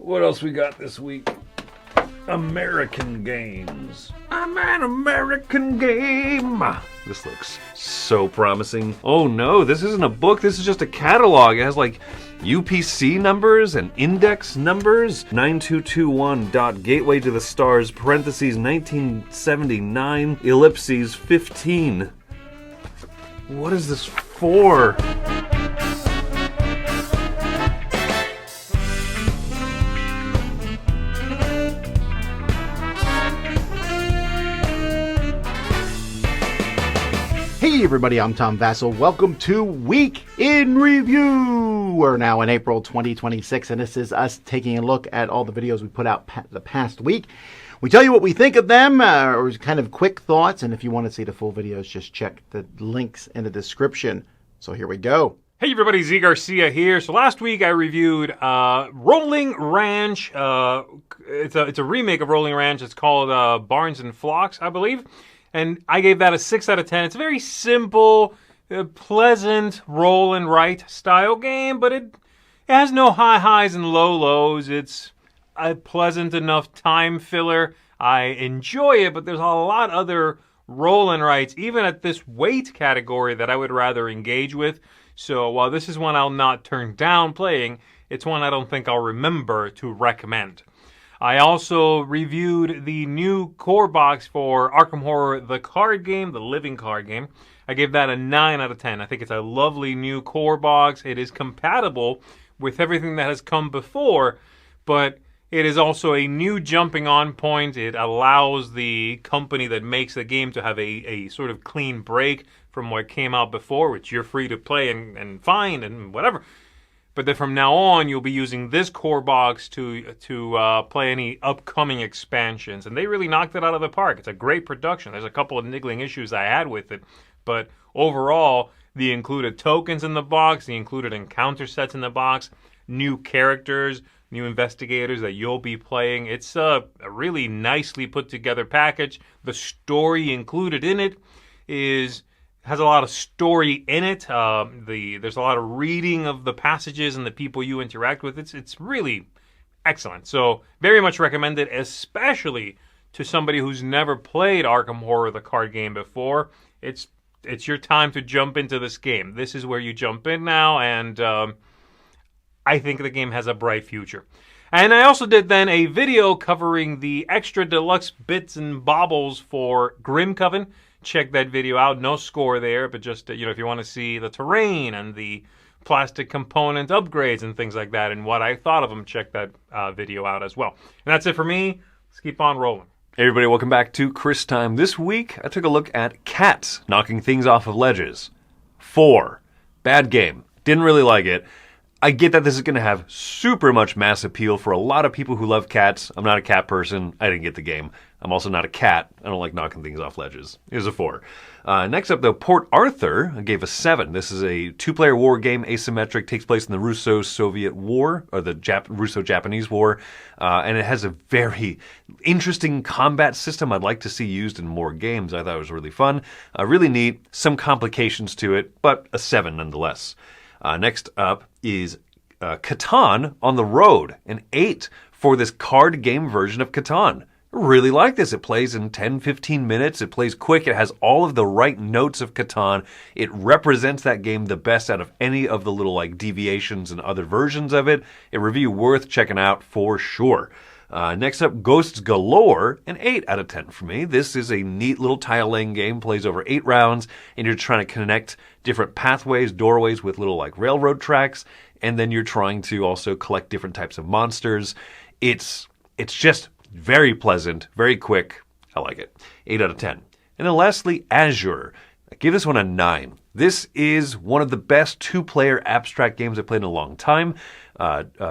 What else we got this week? American games. I'm an American game. This looks so promising. Oh no, this isn't a book. This is just a catalog. It has like UPC numbers and index numbers. 9221.gateway to the stars, parentheses 1979, ellipses 15. What is this for? Hey everybody, I'm Tom Vassell. Welcome to Week in Review. We're now in April 2026, and this is us taking a look at all the videos we put out the past week. We tell you what we think of them, or kind of quick thoughts, and if you want to see the full videos, just check the links in the description. So here we go. Hey everybody, Garcia here. So last week I reviewed Rolling Ranch. It's a remake of Rolling Ranch. It's called Barns and Flocks, I believe. And I gave that a 6 out of 10. It's a very simple, pleasant roll and write style game, but it has no high highs and low lows. It's a pleasant enough time filler. I enjoy it, but there's a lot other roll and writes, even at this weight category, that I would rather engage with. So while this is one I'll not turn down playing, it's one I don't think I'll remember to recommend. I also reviewed the new core box for Arkham Horror, the card game, the living card game. I gave that a 9 out of 10. I think it's a lovely new core box. It is compatible with everything that has come before, but it is also a new jumping on point. It allows the company that makes the game to have a sort of clean break from what came out before, which you're free to play and find and whatever. But then from now on, you'll be using this core box to play any upcoming expansions. And they really knocked it out of the park. It's a great production. There's a couple of niggling issues I had with it. But overall, the included tokens in the box, the included encounter sets in the box, new characters, new investigators that you'll be playing. It's a really nicely put together package. The story included in it has a lot of story in it. There's a lot of reading of the passages and the people you interact with. It's really excellent. So very much recommended, especially to somebody who's never played Arkham Horror, the card game, before. It's your time to jump into this game. This is where you jump in now, and I think the game has a bright future. And I also did then a video covering the extra deluxe bits and baubles for Grim Coven. Check that video out. No score there, but just, if you want to see the terrain and the plastic component upgrades and things like that and what I thought of them, check that video out as well. And that's it for me. Let's keep on rolling. Hey everybody, welcome back to Chris Time. This week, I took a look at cats knocking things off of ledges. 4. Bad game. Didn't really like it. I get that this is going to have super much mass appeal for a lot of people who love cats. I'm not a cat person. I didn't get the game. I'm also not a cat. I don't like knocking things off ledges. Here's a 4. Next up, though, Port Arthur, I gave a 7. This is a 2-player war game, asymmetric, takes place in the Russo-Soviet War, or the Russo-Japanese War, and it has a very interesting combat system I'd like to see used in more games. I thought it was really fun, really neat, some complications to it, but a 7 nonetheless. Next up is Catan on the Road, an 8 for this card game version of Catan. I really like this. It plays in 10-15 minutes. It plays quick. It has all of the right notes of Catan. It represents that game the best out of any of the little deviations and other versions of it. A review worth checking out for sure. Next up, Ghosts Galore, an 8 out of 10 for me. This is a neat little tile-laying game, plays over 8 rounds, and you're trying to connect different pathways, doorways with little railroad tracks, and then you're trying to also collect different types of monsters. It's just very pleasant, very quick. I like it. 8 out of 10. And then lastly, Azure. I give this one a 9. This is one of the best 2-player abstract games I've played in a long time.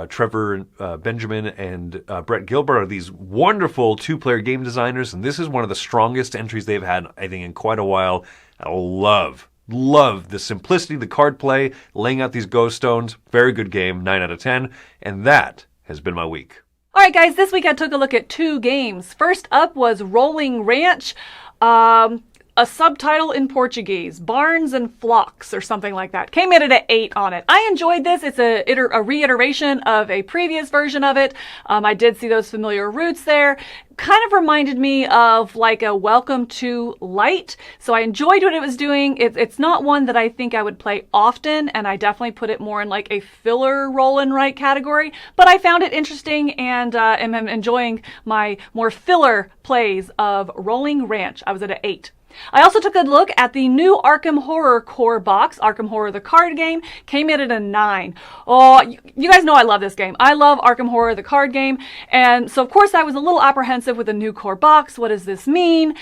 Trevor Benjamin and Brett Gilbert are these wonderful 2-player game designers, and this is one of the strongest entries they've had, I think, in quite a while. I love the simplicity, the card play, laying out these ghost stones. Very good game, 9 out of 10. And that has been my week. All right, guys, this week I took a look at 2 games. First up was Rolling Ranch. a subtitle in Portuguese, Barns and Flocks or something like that. Came in at an 8 on it. I enjoyed this. It's a reiteration of a previous version of it. I did see those familiar roots there. Kind of reminded me of like a Welcome to Light. So I enjoyed what it was doing. It's not one that I think I would play often, and I definitely put it more in like a filler roll and write category. But I found it interesting and am enjoying my more filler plays of Rolling Ranch. I was at an 8. I also took a look at the new Arkham Horror core box, Arkham Horror the card game, came in at a 9. Oh, you guys know I love this game. I love Arkham Horror the card game, and so of course I was a little apprehensive with the new core box. What does this mean?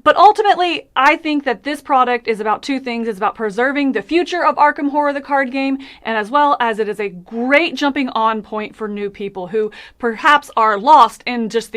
But ultimately, I think that this product is about two things. It's about preserving the future of Arkham Horror the card game, and as well as it is a great jumping on point for new people who perhaps are lost in just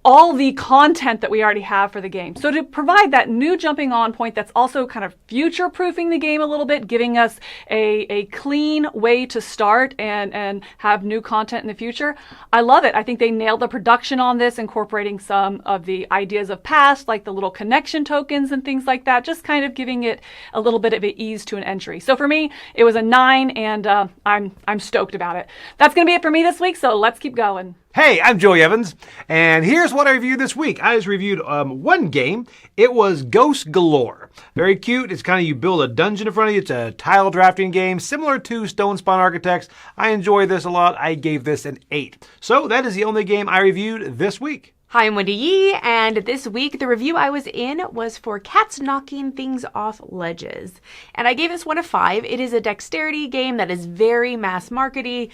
all the content that we already have for the game. So to provide that new jumping on point that's also kind of future-proofing the game a little bit, giving us a clean way to start and have new content in the future, I love it. I think they nailed the production on this, incorporating some of the ideas of past, like the little connection tokens and things like that, just kind of giving it a little bit of an ease to an entry. So for me, it was a 9, and I'm stoked about it. That's going to be it for me this week, so let's keep going. Hey, I'm Joey Evans, and here's what I reviewed this week. I just reviewed one game. It was Ghost Galore. Very cute. It's kind of, you build a dungeon in front of you. It's a tile drafting game, similar to Stone Spawn Architects. I enjoy this a lot. I gave this an 8. So that is the only game I reviewed this week. Hi, I'm Wendy Yee, and this week the review I was in was for Cats Knocking Things Off Ledges. And I gave this one a 5. It is a dexterity game that is very mass markety.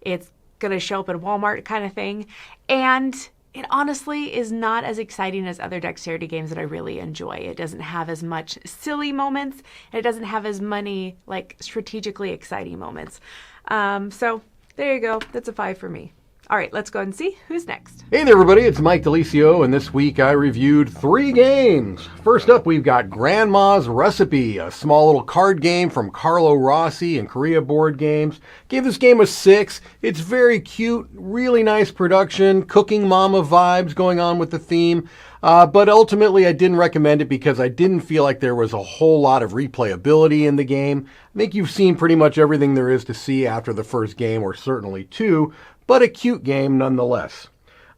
It's going to show up at Walmart kind of thing. And it honestly is not as exciting as other dexterity games that I really enjoy. It doesn't have as much silly moments, and it doesn't have as many like strategically exciting moments. So there you go. That's a 5 for me. All right, let's go ahead and see who's next. Hey there, everybody. It's Mike DeLisio, and this week I reviewed 3 games. First up, we've got Grandma's Recipe, a small little card game from Carlo Rossi and Korea Board Games. Gave this game a 6. It's very cute, really nice production, cooking mama vibes going on with the theme. But ultimately, I didn't recommend it because I didn't feel like there was a whole lot of replayability in the game. I think you've seen pretty much everything there is to see after the first game, or certainly 2. But a cute game nonetheless.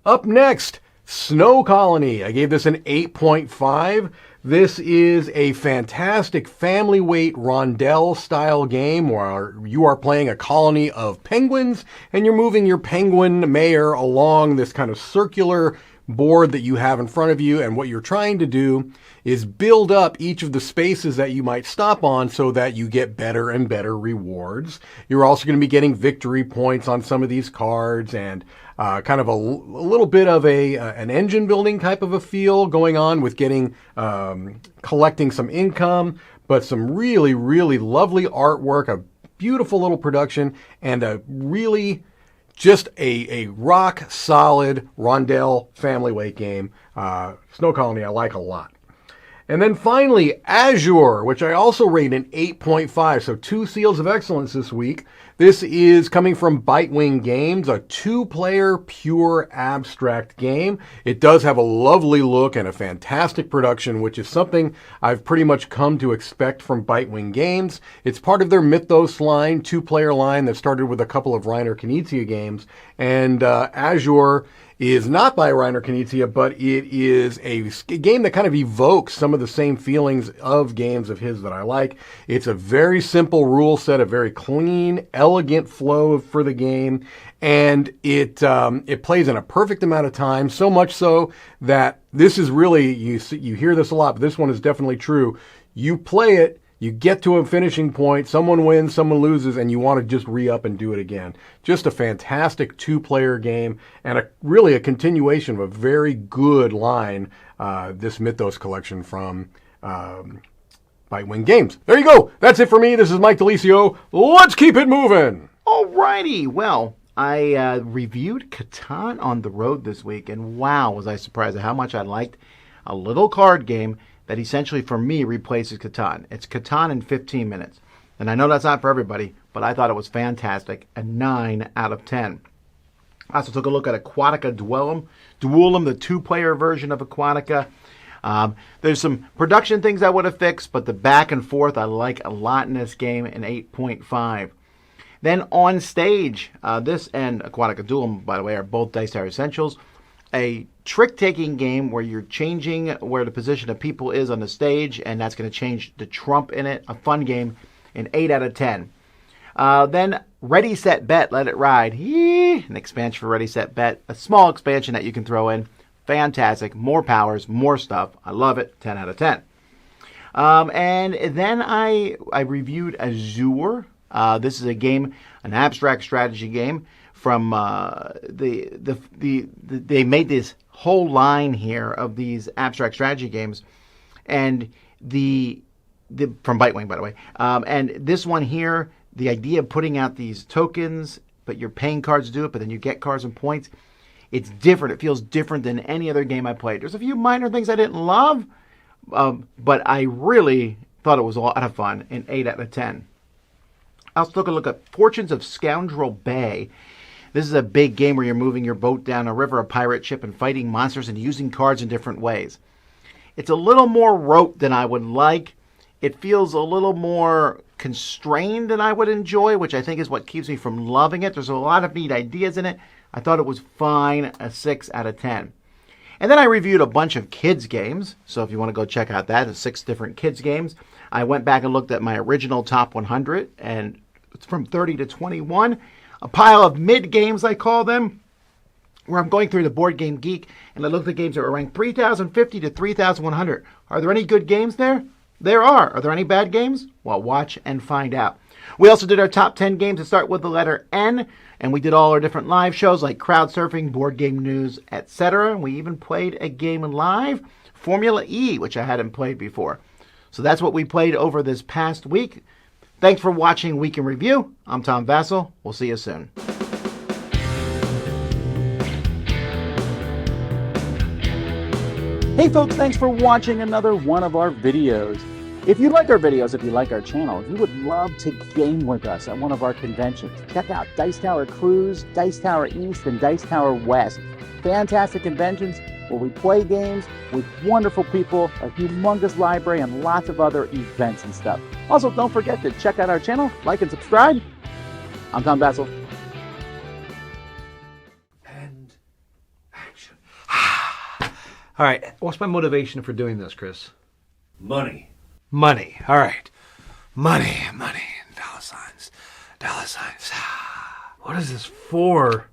Up next, Snow Colony. I gave this an 8.5. This is a fantastic family weight rondelle style game where you are playing a colony of penguins and you're moving your penguin mayor along this kind of circular board that you have in front of you, and what you're trying to do is build up each of the spaces that you might stop on so that you get better and better rewards. You're also going to be getting victory points on some of these cards, and kind of a little bit of an engine building type of a feel going on with getting collecting some income, but some really, really lovely artwork, a beautiful little production, and a really just a rock-solid rondelle family weight game. Snow Colony I like a lot. And then finally, Azure, which I also rate an 8.5. So 2 seals of excellence this week. This is coming from Bitewing Games, a 2-player pure abstract game. It does have a lovely look and a fantastic production, which is something I've pretty much come to expect from Bitewing Games. It's part of their Mythos line, 2-player line that started with a couple of Reiner Knizia games. And Azure is not by Reiner Knizia, but it is a game that kind of evokes some of the same feelings of games of his that I like. It's a very simple rule set, a very clean, elegant flow for the game, and it plays in a perfect amount of time, so much so that this is really, you hear this a lot, but this one is definitely true. You play it, you get to a finishing point, someone wins, someone loses, and you want to just re-up and do it again. Just a fantastic 2-player game, and really a continuation of a very good line, this Mythos collection from Bitewing Games. There you go. That's it for me. This is Mike DeLisio. Let's keep it moving. Alrighty, well, I reviewed Catan on the road this week, and wow, was I surprised at how much I liked a little card game that essentially, for me, replaces Catan. It's Catan in 15 minutes. And I know that's not for everybody, but I thought it was fantastic. A 9 out of 10. I also took a look at Aquatica Duellum, the 2-player version of Aquatica. There's some production things I would have fixed, but the back and forth I like a lot in this game, an 8.5. Then On Stage, this and Aquatica Duel, by the way, are both Dice Tower Essentials. A trick-taking game where you're changing where the position of people is on the stage, and that's going to change the trump in it. A fun game, an 8 out of 10. Then Ready, Set, Bet, Let It Ride. An expansion for Ready, Set, Bet. A small expansion that you can throw in. Fantastic. More powers, more stuff. I love it. 10 out of 10. And then I reviewed Azure. This is a game, an abstract strategy game from they made this whole line here of these abstract strategy games, and from Bitewing, by the way. And this one here, the idea of putting out these tokens, but you're paying cards to do it, but then you get cards and points. It's different. It feels different than any other game I played. There's a few minor things I didn't love, but I really thought it was a lot of fun. An 8 out of 10. I also took a look at Fortunes of Scoundrel Bay. This is a big game where you're moving your boat down a river, a pirate ship, and fighting monsters and using cards in different ways. It's a little more rote than I would like. It feels a little more constrained than I would enjoy, which I think is what keeps me from loving it. There's a lot of neat ideas in it. I thought it was fine, a 6 out of 10. And then I reviewed a bunch of kids games. So if you want to go check out that, there's 6 different kids games. I went back and looked at my original top 100, and it's from 30 to 21. A pile of mid games, I call them, where I'm going through the Board Game Geek, and I looked at games that were ranked 3,050 to 3,100. Are there any good games there? There are. Are there any bad games? Well, watch and find out. We also did our top 10 games that start with the letter N, and we did all our different live shows like crowd surfing, board game news, etc. We even played a game live, Formula E, which I hadn't played before. So that's what we played over this past week. Thanks for watching Week in Review. I'm Tom Vassell. We'll see you soon. Hey folks, thanks for watching another one of our videos. If you like our videos, if you like our channel, if you would love to game with us at one of our conventions, check out Dice Tower Cruise, Dice Tower East, and Dice Tower West. Fantastic conventions where we play games with wonderful people, a humongous library, and lots of other events and stuff. Also, don't forget to check out our channel, like and subscribe. I'm Tom Vassell. And action. All right, what's my motivation for doing this, Chris? Money. Money. All right. Money, dollar signs, dollar signs. What is this for?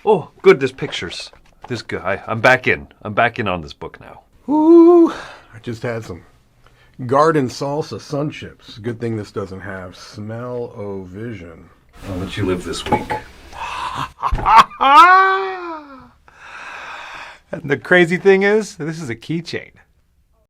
Oh, good, there's pictures. This guy, I'm back in on this book now. Ooh, I just had some garden salsa sun chips. Good thing this doesn't have smell-o-vision. I'll let you live this week. And the crazy thing is, this is a keychain.